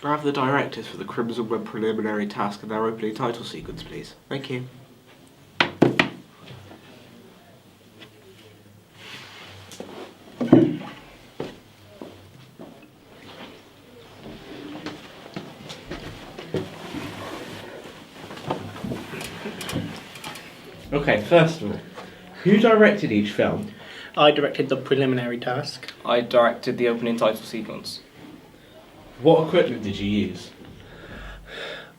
Can I have the directors for the Crimson Webb preliminary task and their opening title sequence, please? Thank you. Okay, first of all, who directed each film? I directed the preliminary task. I directed the opening title sequence. What equipment did you use?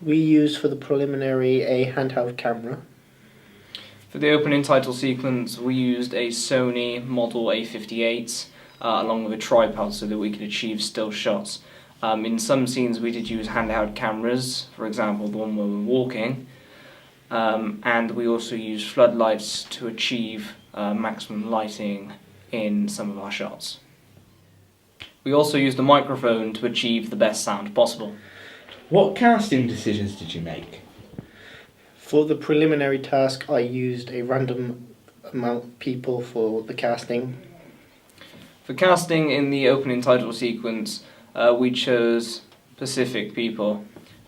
We used for the preliminary a handheld camera. For the opening title sequence, we used a Sony Model A58 along with a tripod so that we could achieve still shots. In some scenes we did use handheld cameras, for example the one where we're walking, and we also used floodlights to achieve maximum lighting in some of our shots. We also used a microphone to achieve the best sound possible. What casting decisions did you make? For the preliminary task, I used a random amount of people for the casting. For casting in the opening title sequence, we chose specific people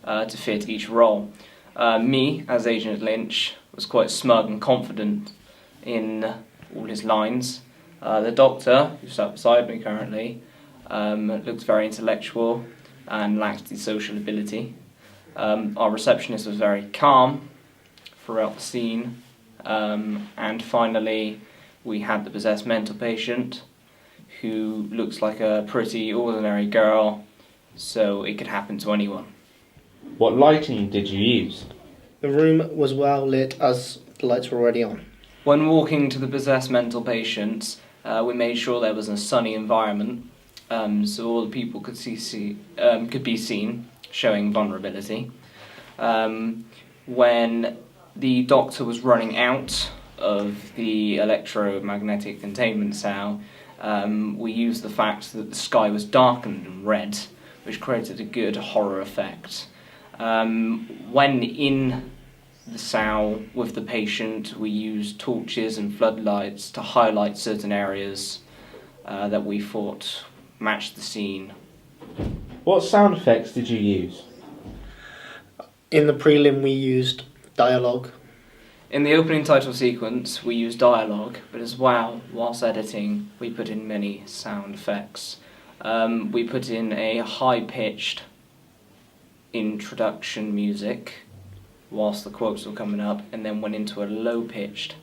to fit each role. Me, as Agent Lynch, was quite smug and confident in all his lines. The Doctor, who sat beside me currently, looked very intellectual and lacked the social ability. Our receptionist was very calm throughout the scene. And finally, we had the possessed mental patient, who looks like a pretty ordinary girl, so it could happen to anyone. What lighting did you use? The room was well lit as the lights were already on. When walking to the possessed mental patients, we made sure there was a sunny environment, so all the people could be seen, showing vulnerability. When the Doctor was running out of the electromagnetic containment cell, we used the fact that the sky was darkened and red, which created a good horror effect. When in the cell with the patient, we used torches and floodlights to highlight certain areas that we thought matched the scene. What sound effects did you use? In the prelim, we used dialogue. In the opening title sequence, we used dialogue, but as well, whilst editing, we put in many sound effects. We put in a high-pitched introduction music whilst the quotes were coming up, and then went into a low-pitched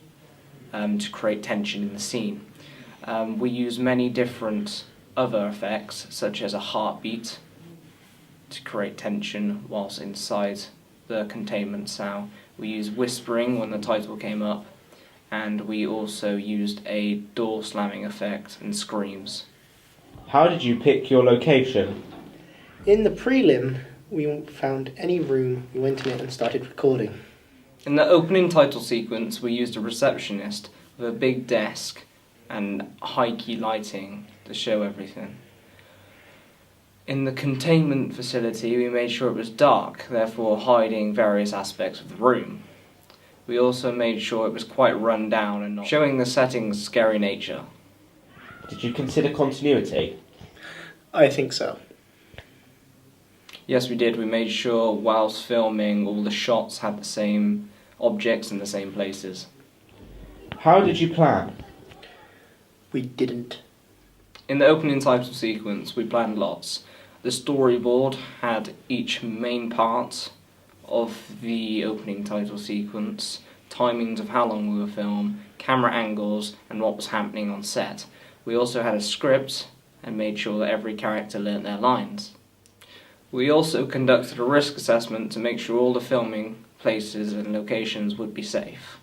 to create tension in the scene. We used many different other effects, such as a heartbeat, to create tension whilst inside the containment cell. We used whispering when the title came up, and we also used a door slamming effect and screams. How did you pick your location? In the prelim, we found any room, we went in it and started recording. In the opening title sequence, we used a receptionist with a big desk and high-key lighting to show everything. In the containment facility, we made sure it was dark, therefore hiding various aspects of the room. We also made sure it was quite run down and not showing the setting's scary nature. Did you consider continuity? I think so. Yes, we did. We made sure whilst filming all the shots had the same objects in the same places. How did you plan? We didn't. In the opening title sequence, we planned lots. The storyboard had each main part of the opening title sequence, timings of how long we were filming, camera angles, and what was happening on set. We also had a script and made sure that every character learnt their lines. We also conducted a risk assessment to make sure all the filming places and locations would be safe.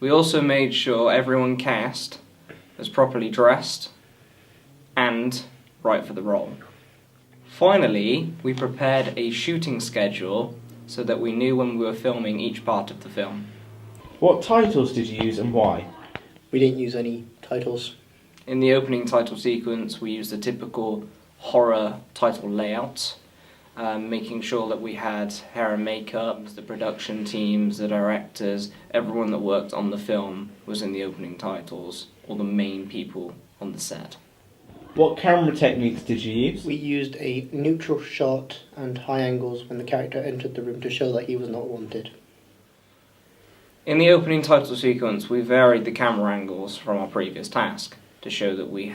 We also made sure everyone cast was properly dressed and right for the role. Finally, we prepared a shooting schedule so that we knew when we were filming each part of the film. What titles did you use and why? We didn't use any titles. In the opening title sequence, we used the typical horror title layout, making sure that we had hair and makeup, the production teams, the directors, everyone that worked on the film was in the opening titles, or the main people on the set. What camera techniques did you use? We used a neutral shot and high angles when the character entered the room to show that he was not wanted. In the opening title sequence, we varied the camera angles from our previous task to show that we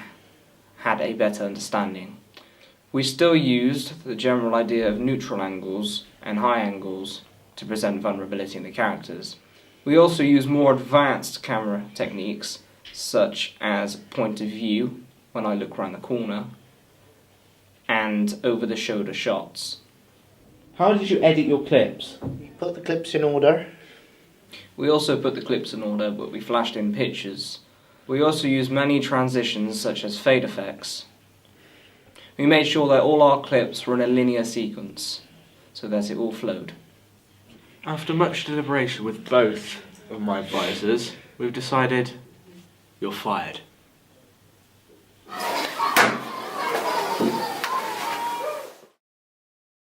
had a better understanding. We still used the general idea of neutral angles and high angles to present vulnerability in the characters. We also used more advanced camera techniques, such as point of view when I look around the corner and over the shoulder shots. How did you edit your clips? We put the clips in order. We also put the clips in order, but we flashed in pictures. We also used many transitions such as fade effects. We made sure that all our clips were in a linear sequence, so that it all flowed. After much deliberation with both of my advisors, we've decided you're fired.